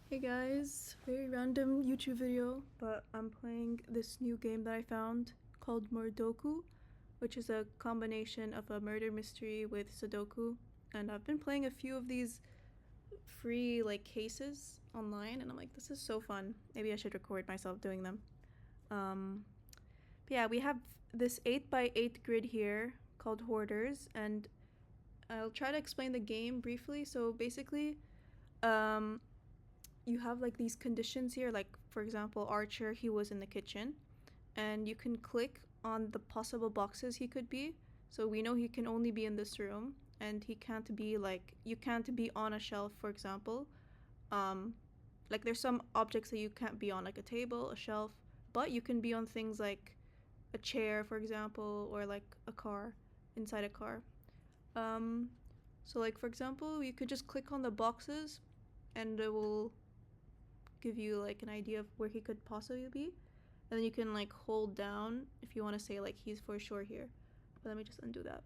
Hey guys, very random YouTube video, but I'm playing this new game that I found called MURDOKU, which is a combination of a murder mystery with Sudoku. And I've been playing a few of these free cases online, and I'm like, this is so fun. Maybe I should record myself doing them. But yeah, we have this 8x8 grid here called Hoarders, and I'll try to explain the game briefly. So basically, you have these conditions here, like for example Archer, he was in the kitchen, and you can click on the possible boxes he could be. So we know he can only be in this room, and he can't be you can't be on a shelf, for example. There's some objects that you can't be on, like a table, a shelf, but you can be on things like a chair, for example, or like a car, inside a car. So for example, you could just click on the boxes and it will give you an idea of where he could possibly be, and then you can hold down if you want to say he's for sure here. But let me just undo that.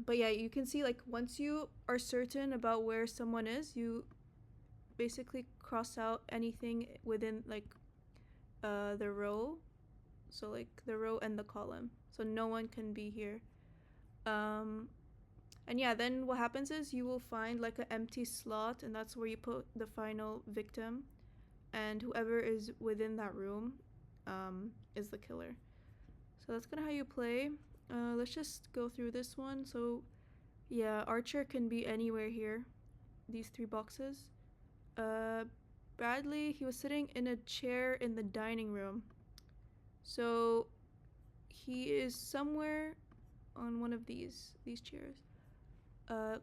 But yeah, you can see once you are certain about where someone is, you basically cross out anything within the row, so the row and the column, so no one can be here. And yeah, then what happens is you will find an empty slot, and that's where you put the final victim, and whoever is within that room is the killer. So that's kind of how you play. Let's just go through this one. So yeah, Archer can be anywhere here, these three boxes. Bradley, he was sitting in a chair in the dining room, so he is somewhere on one of these chairs.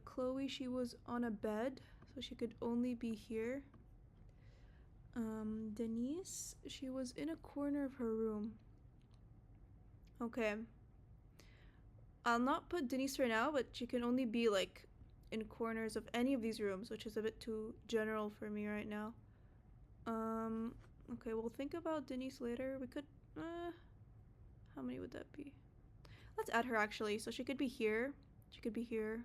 Chloe, she was on a bed, so she could only be here. Denise, she was in a corner of her room. Okay. I'll not put Denise for now, but she can only be in corners of any of these rooms, which is a bit too general for me right now. Okay, we'll think about Denise later. We could, how many would that be? Let's add her actually, so she could be here. She could be here.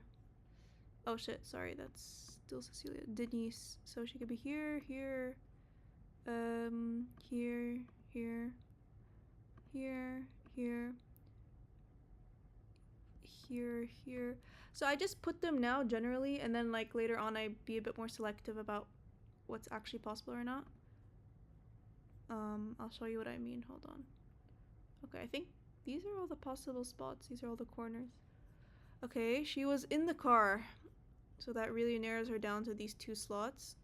Oh shit, sorry, that's still Cecilia. Denise, so she could be here, here, here, here, here, here. So I just put them now generally, and then later on I be a bit more selective about what's actually possible or not. I'll show you what I mean. Hold on. Okay, I think these are all the possible spots. These are all the corners. Okay, she was in the car, so that really narrows her down to these two slots.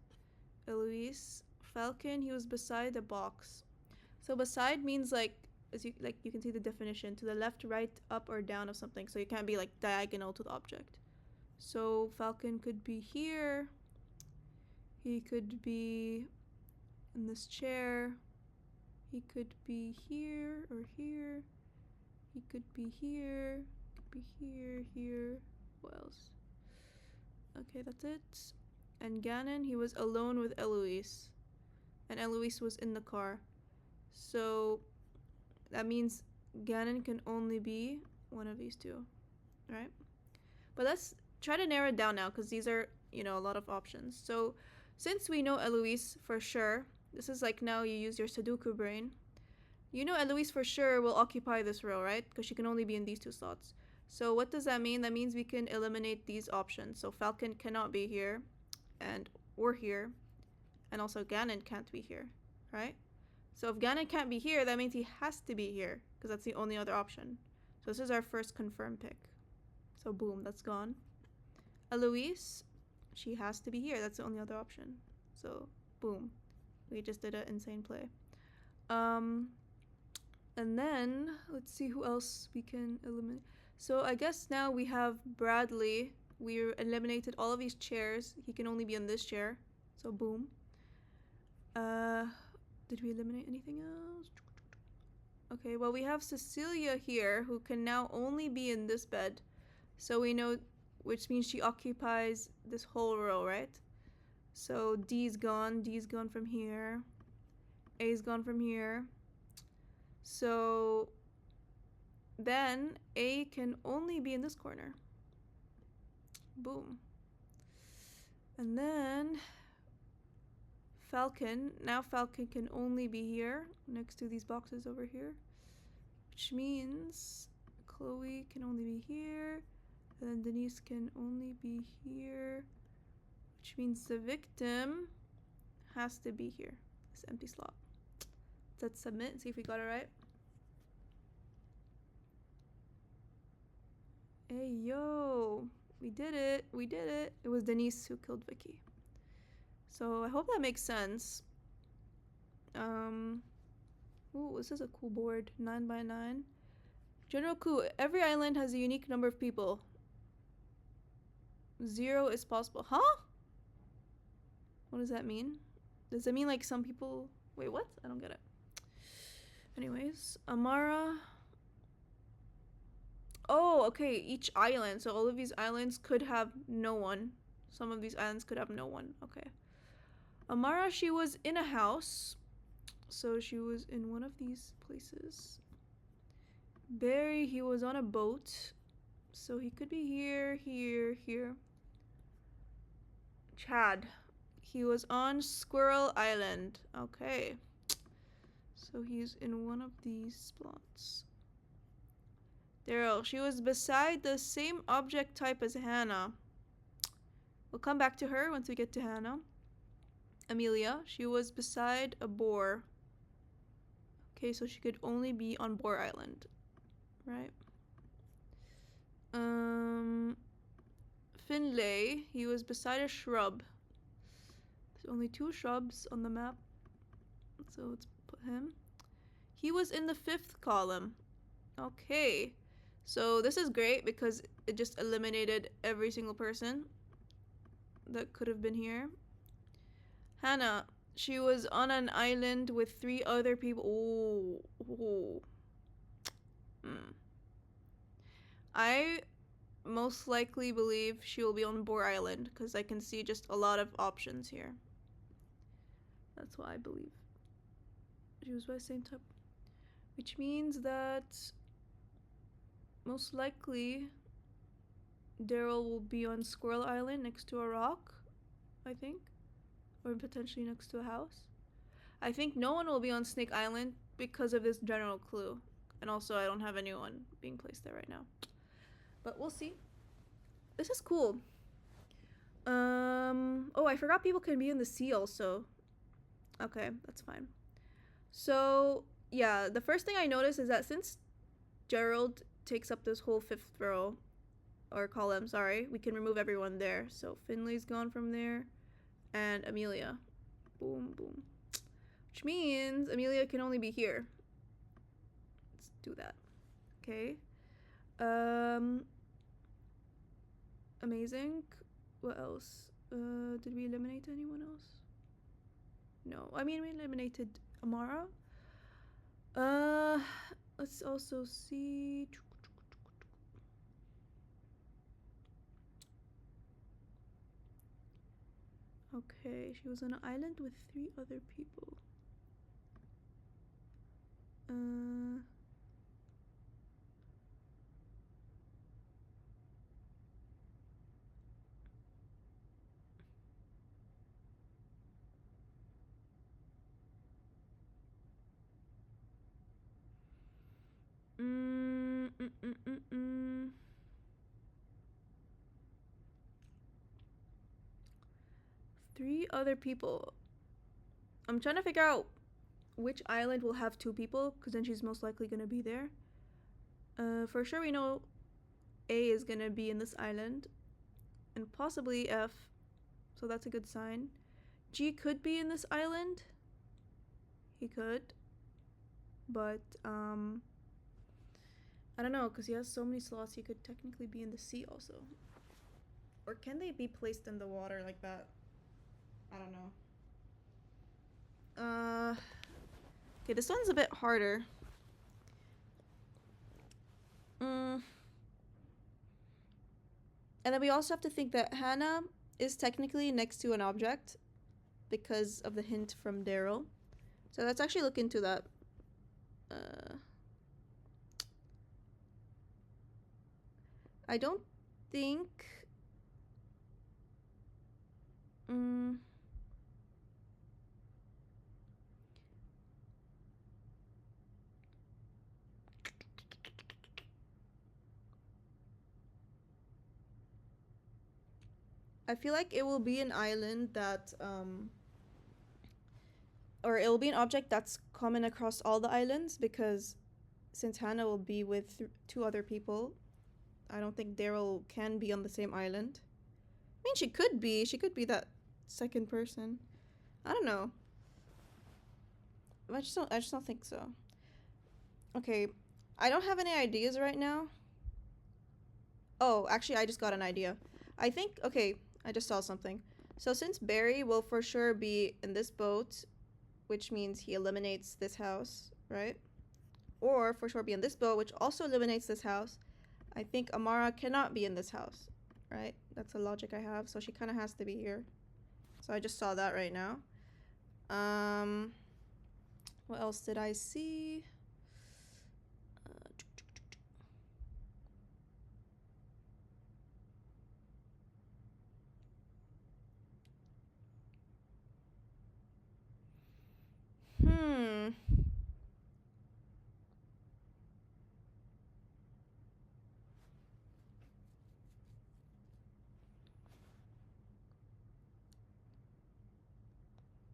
Eloise. Falcon, he was beside a box. So beside means as you can see the definition, to the left, right, up, or down of something. So you can't be diagonal to the object. So Falcon could be here. He could be in this chair. He could be here or here. He could be here. Could be here, here. What else? Okay, that's it. And Gannon, he was alone with Eloise, and Eloise was in the car. So that means Gannon can only be one of these two, right? But let's try to narrow it down now, because these are, a lot of options. So since we know Eloise for sure, this is now you use your Sudoku brain. You know Eloise for sure will occupy this row, right? Because she can only be in these two slots. So what does that mean? That means we can eliminate these options. So Falcon cannot be here, or here, and also Gannon can't be here, right? So if Gannon can't be here, that means he has to be here, because that's the only other option. So this is our first confirmed pick. So boom, that's gone. Eloise, she has to be here. That's the only other option. So boom, we just did an insane play. And then let's see who else we can eliminate. So I guess now we have Bradley. We eliminated all of these chairs. He can only be in this chair. So boom. Did we eliminate anything else? Okay, well we have Cecilia here, who can now only be in this bed. So we know, which means she occupies this whole row, right? So D's gone from here. A's gone from here. So then A can only be in this corner. Boom. And then Falcon. Now Falcon can only be here next to these boxes over here, which means Chloe can only be here, and then Denise can only be here, which means the victim has to be here. This empty slot. Let's submit and see if we got it right. Hey yo, we did it. We did it. It was Denise who killed Vicky. So I hope that makes sense. Ooh, this is a cool board. 9x9. General coup. Every island has a unique number of people. 0 is possible. Huh? What does that mean? Does it mean like some people... Wait, what? I don't get it. Anyways, Amara... Oh, okay. Each island. So all of these islands could have no one. Some of these islands could have no one. Okay. Amara, she was in a house. So she was in one of these places. Barry, he was on a boat. So he could be here, here, here. Chad, he was on Squirrel Island. Okay. So he's in one of these spots. Daryl, she was beside the same object type as Hannah. We'll come back to her once we get to Hannah. Amelia, she was beside a boar. Okay, so she could only be on Boar Island. Right? Finlay, he was beside a shrub. There's only 2 shrubs on the map. So let's put him. He was in the 5th column. Okay. So this is great because it just eliminated every single person that could have been here. Hannah, she was on an island with 3 other people. Ooh. I most likely believe she will be on Boar Island because I can see just a lot of options here. That's what I believe. She was by the same type. Which means that most likely Daryl will be on Squirrel Island next to a rock, I think. Or potentially next to a house. I think no one will be on Snake Island because of this general clue. And also I don't have anyone being placed there right now. But we'll see. This is cool. Oh, I forgot people can be in the sea also. Okay, that's fine. So, yeah, the first thing I noticed is that since Gerald takes up this whole 5th row, or column, sorry, we can remove everyone there. So Finley's gone from there, and Amelia. Boom, boom. Which means Amelia can only be here. Let's do that. Okay. Amazing. What else? Did we eliminate anyone else? No. I mean, we eliminated Amara. Let's also see. Okay, she was on an island with 3 other people. Three other people. I'm trying to figure out which island will have 2 people, because then she's most likely going to be there. For sure we know A is going to be in this island, and possibly F, so that's a good sign. G could be in this island. He could. But, I don't know, because he has so many slots, he could technically be in the sea also. Or can they be placed in the water like that? I don't know. Okay, this one's a bit harder. And then we also have to think that Hannah is technically next to an object because of the hint from Daryl. So let's actually look into that. I don't think... I feel like it will be an island that, or it will be an object that's common across all the islands, because since Hannah will be with two other people, I don't think Daryl can be on the same island. I mean, she could be that second person. I don't know. I just don't think so. Okay, I don't have any ideas right now. Oh, actually, I just got an idea. I think, okay, I just saw something. So since Barry will for sure be in this boat, which means he eliminates this house, right? Or for sure be in this boat, which also eliminates this house. I think Amara cannot be in this house, right? That's the logic I have. So she kind of has to be here. So I just saw that right now. What else did I see?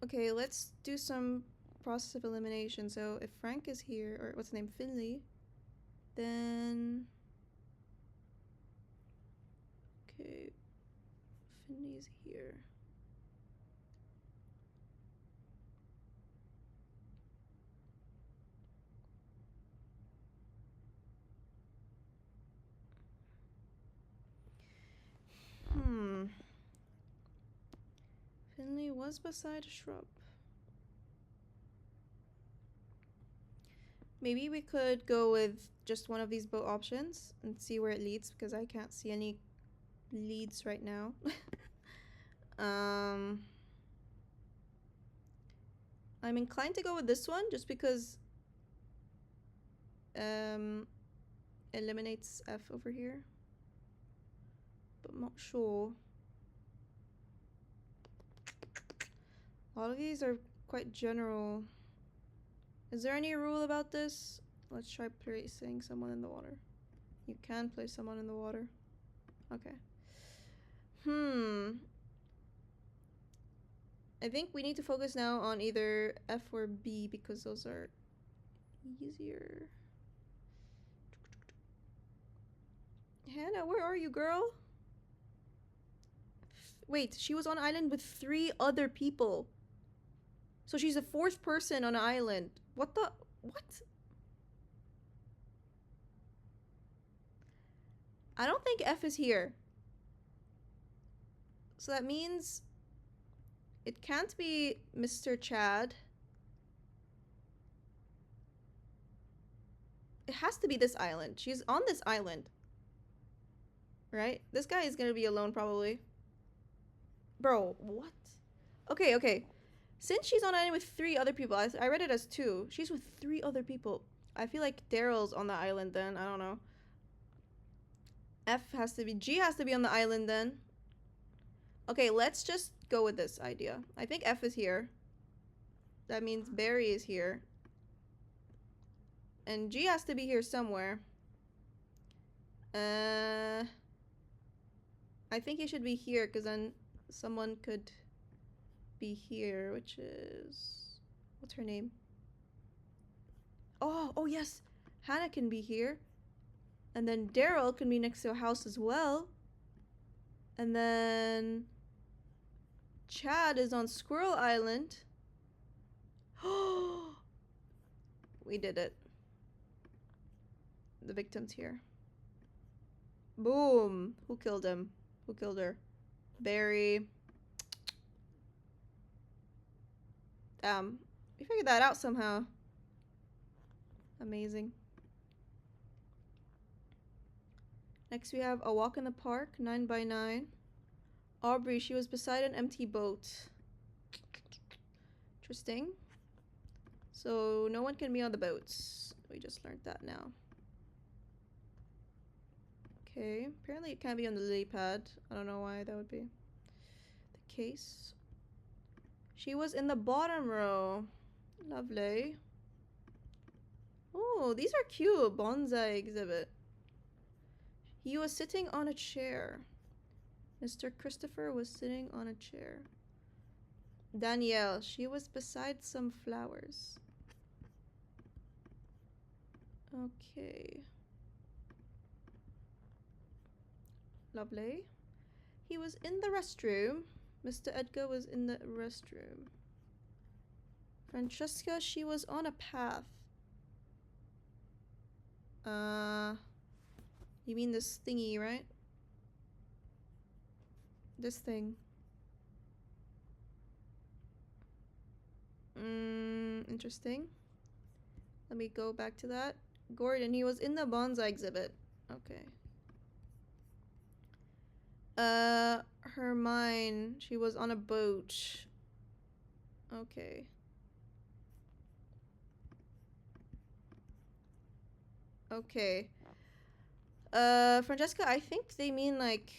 Okay, let's do some process of elimination. So if Frank is here, or what's his name, Finley, then... Okay, Finley's here. Finley was beside a shrub. Maybe we could go with just one of these boat options and see where it leads, because I can't see any leads right now. I'm inclined to go with this one just because eliminates F over here, but I'm not sure. A lot of these are quite general. Is there any rule about this? Let's try placing someone in the water. You can place someone in the water. Okay. I think we need to focus now on either F or B because those are easier. Hannah, where are you, girl? Wait, she was on an island with 3 other people. So she's the 4th person on an island. What the? What? I don't think F is here. So that means it can't be Mr. Chad. It has to be this island. She's on this island. Right? This guy is gonna be alone probably. Bro, what? Okay, okay. Since she's on an island with 3 other people, I read it as 2. She's with 3 other people. I feel like Daryl's on the island then. I don't know. F has to be... G has to be on the island then. Okay, let's just go with this idea. I think F is here. That means Barry is here. And G has to be here somewhere. I think he should be here because then someone could be here, which is... What's her name? Oh yes! Hannah can be here. And then Daryl can be next to a house as well. And then... Chad is on Squirrel Island. We did it. The victim's here. Boom! Who killed him? Who killed her? Barry. Damn. We figured that out somehow. Amazing. Next we have A Walk in the Park, 9x9. Aubrey, she was beside an empty boat. Interesting. So no one can be on the boats. We just learned that now. Okay, apparently it can't be on the lily pad. I don't know why that would be the case. She was in the bottom row. Lovely. Oh, these are cute. Bonsai exhibit. He was sitting on a chair. Mr. Christopher was sitting on a chair. Danielle, she was beside some flowers. Okay. Lovely. He was in the restroom. Mr. Edgar was in the restroom. Francesca, she was on a path. You mean this thingy, right? This thing. Interesting. Let me go back to that. Gordon, he was in the bonsai exhibit. Okay. Hermione, she was on a boat. Okay. Okay. Francesca, I think they mean like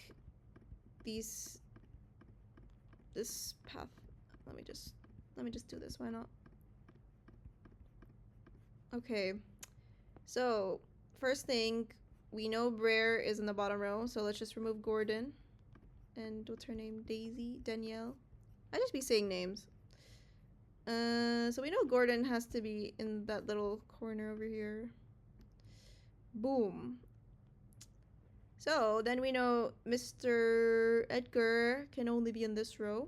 this path. Let me just do this. Why not? Okay. So, first thing, we know Brer is in the bottom row, so let's just remove Gordon. And what's her name? Daisy? Danielle? I just be saying names. So we know Gordon has to be in that little corner over here. Boom. So then we know Mr. Edgar can only be in this row.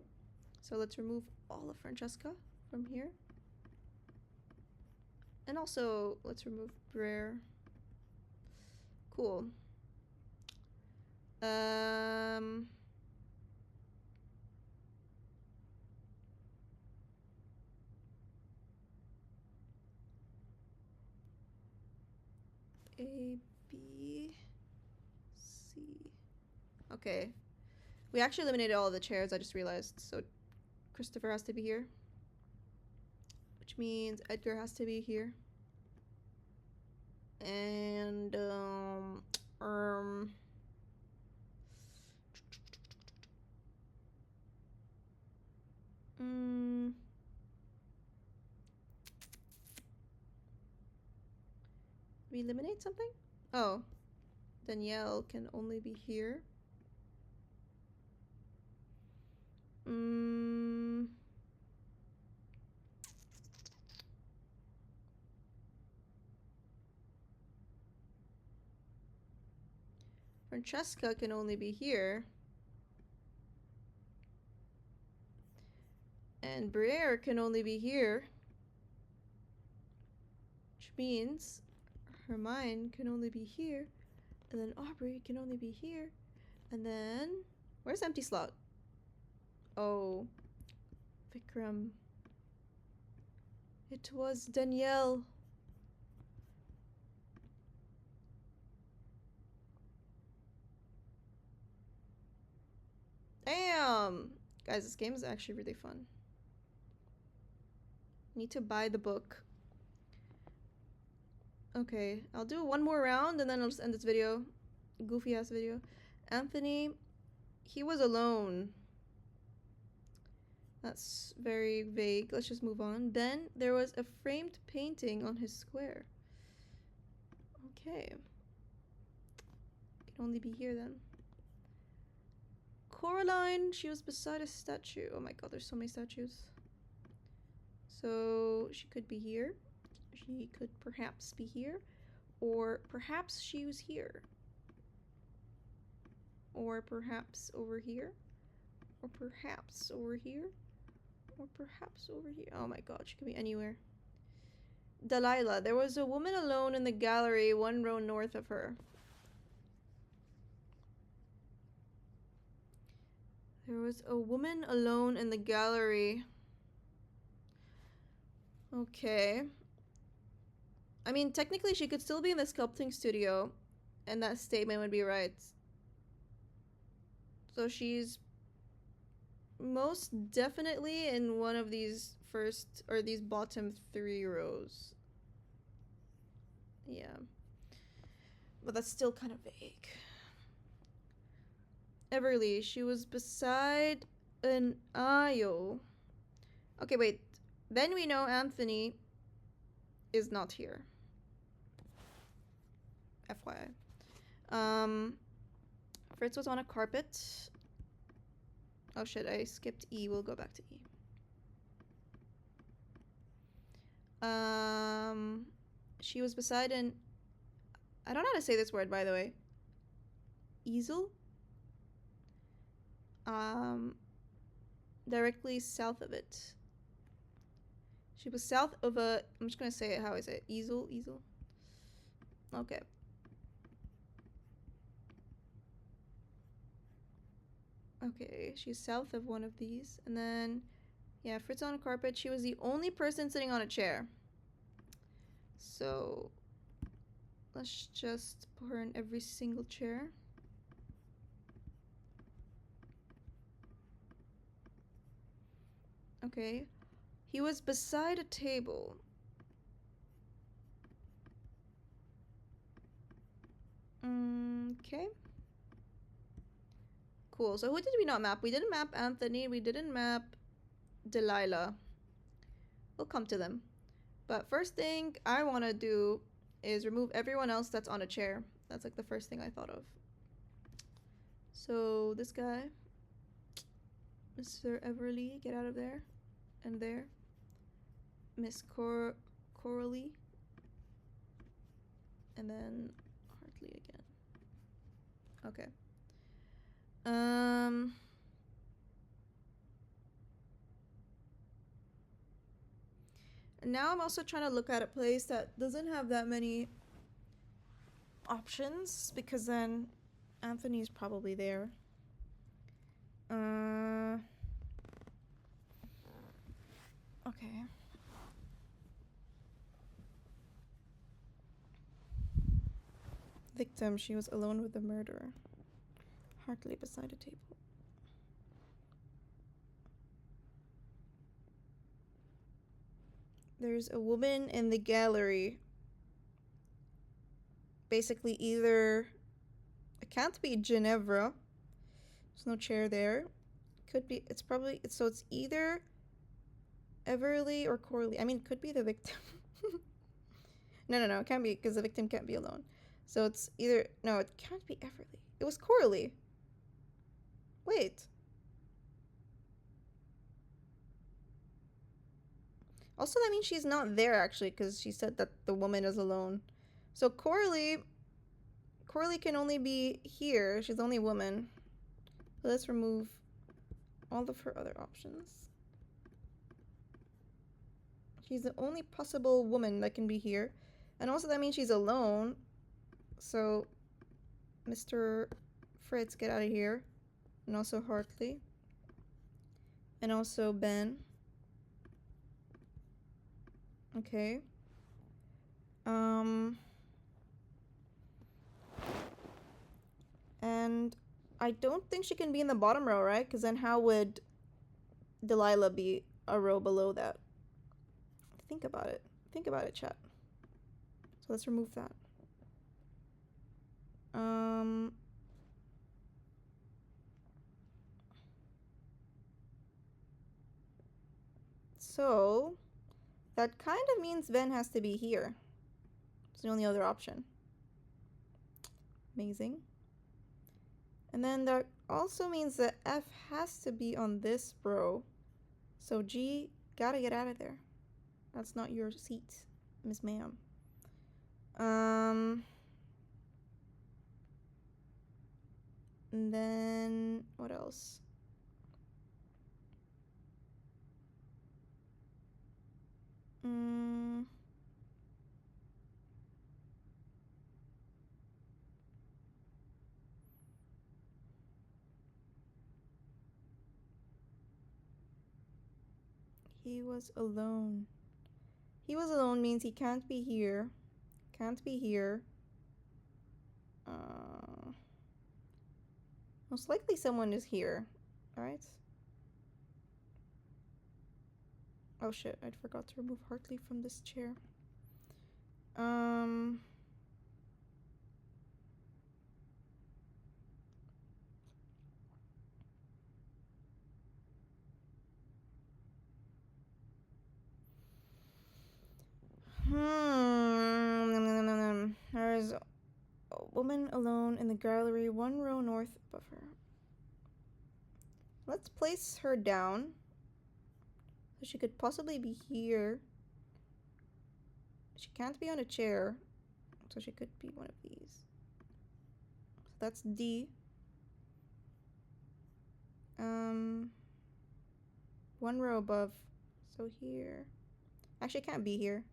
So let's remove all of Francesca from here. And also, let's remove Brer. Cool. A, B, C. Okay. We actually eliminated all of the chairs, I just realized. So Christopher has to be here. Which means Edgar has to be here. And, we eliminate something? Oh. Danielle can only be here. Francesca can only be here. And Brer can only be here. Which means Hermione can only be here. And then Aubrey can only be here. And then... where's empty slot? Oh. Vikram. It was Danielle. Damn! Guys, this game is actually really fun. Need to buy the book. Okay, I'll do one more round and then I'll just end this video. Goofy ass video. Anthony, he was alone. That's very vague. Let's just move on. Then there was a framed painting on his square. Okay. Can only be here then. Coraline, she was beside a statue. Oh my god, there's so many statues. So she could be here. She could perhaps be here. Or perhaps she was here. Or perhaps over here. Or perhaps over here. Or perhaps over here. Oh my god, she could be anywhere. Delilah, there was a woman alone in the gallery 1 row north of her. There was a woman alone in the gallery. Okay. I mean, technically she could still be in the sculpting studio, and that statement would be right. So she's most definitely in one of these first, or these bottom 3 rows. Yeah. But that's still kind of vague. Everly, she was beside an aisle. Okay, wait. Then we know Anthony is not here. FYI. Fritz was on a carpet. Oh shit, I skipped E. We'll go back to E. She was beside an... I don't know how to say this word, by the way. Easel? Directly south of it. She was south of a... I'm just gonna say it how I say it. Easel? Easel? Okay. Okay, she's south of one of these. And then... Yeah, Fritz on a carpet. She was the only person sitting on a chair. So... Let's just put her in every single chair. Okay. He was beside a table. Okay. Cool. So who did we not map? We didn't map Anthony. We didn't map Delilah. We'll come to them. But first thing I want to do is remove everyone else that's on a chair. That's like the first thing I thought of. So this guy, Mr. Everly, get out of there. And there. Miss Coralie. And then Hartley again. Okay. And now I'm also trying to look at a place that doesn't have that many options, because then Anthony's probably there. Okay. Victim, she was alone with the murderer. Hartley beside a table. There's a woman in the gallery. Basically either... It can't be Ginevra. There's no chair there. Could be... It's probably... So it's either Everly or Coralie. I mean, it could be the victim. No. It can't be, because the victim can't be alone. So it's either... No, it can't be Everly. It was Coralie. Wait. Also, that means she's not there, actually, because she said that the woman is alone. So Coralie can only be here. She's the only woman. So let's remove all of her other options. She's the only possible woman that can be here. And also that means she's alone. So, Mr. Fritz, get out of here. And also Hartley. And also Ben. Okay. And I don't think she can be in the bottom row, right? Because then how would Delilah be a row below that? Think about it. Think about it, chat. So let's remove that. So that kind of means Ben has to be here. It's the only other option. Amazing. And then that also means that F has to be on this row. So G, gotta get out of there. That's not your seat, Miss Ma'am. And then what else? He was alone. He was alone means he can't be here. Can't be here. Most likely someone is here. Alright. Oh shit, I forgot to remove Hartley from this chair. There's a woman alone in the gallery, one row north above her. let's place her down. So she could possibly be here. She can't be on a chair. So she could be one of these. So that's D. One row above. So here. Actually, it can't be here.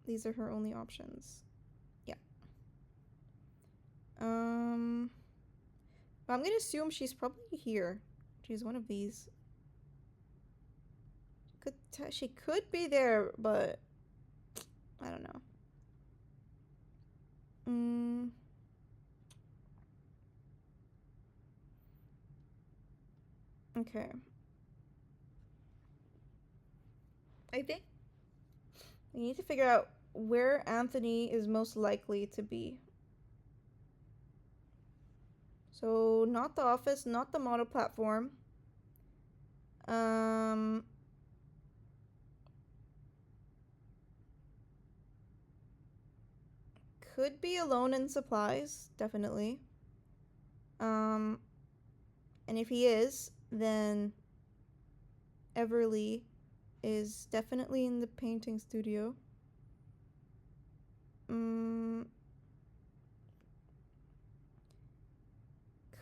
These are her only options. Yeah. I'm gonna assume she's probably here. She's one of these. She could be there, but I don't know. Okay. I think we need to figure out where Anthony is most likely to be. So, not the office, not the model platform. Could be alone in supplies, definitely. And if he is, then Everly is definitely in the painting studio.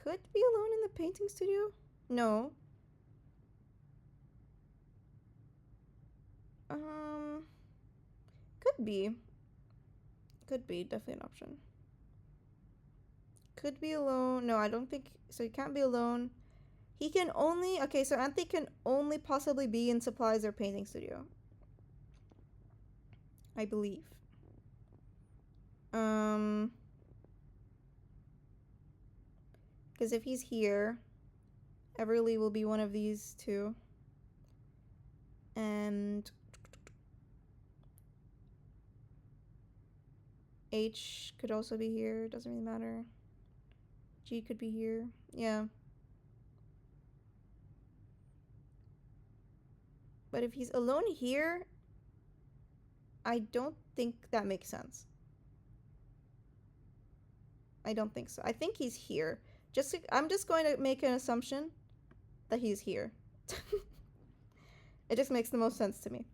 Could be alone in the painting studio? No. Could be. Could be, definitely an option. Could be alone. No, I don't think so. He can't be alone. He can only. Okay, so Anthony can only possibly be in supplies or painting studio. I believe. Because if he's here, Everly will be one of these two. And H could also be here. Doesn't really matter. G could be here. Yeah. But if he's alone here, I don't think that makes sense. I don't think so. I think he's here. I'm just going to make an assumption that he's here. It just makes the most sense to me.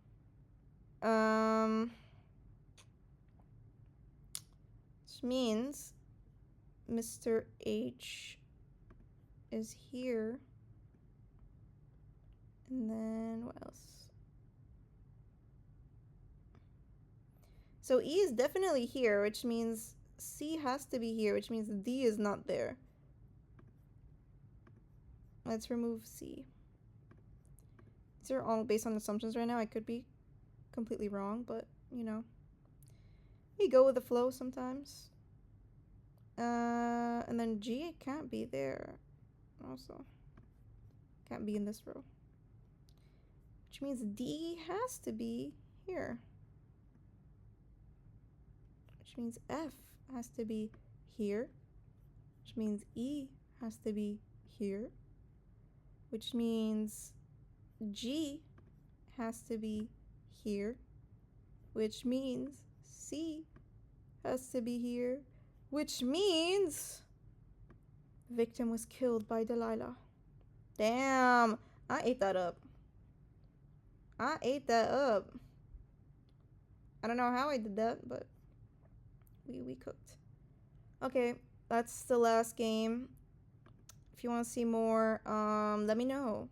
Which means Mr. H is here. And then what else? So E is definitely here, which means C has to be here, which means D is not there. Let's remove C. These are all based on assumptions right now. I could be completely wrong, but you know, we go with the flow sometimes. And then G can't be there. Also, can't be in this row. Which means D has to be here. Which means F has to be here. Which means E has to be here. Which means G has to be here. Which means C has to be here. Which means victim was killed by Delilah. Damn, I ate that up. I ate that up. I don't know how I did that, but we cooked. Okay, that's the last game. If you want to see more, let me know.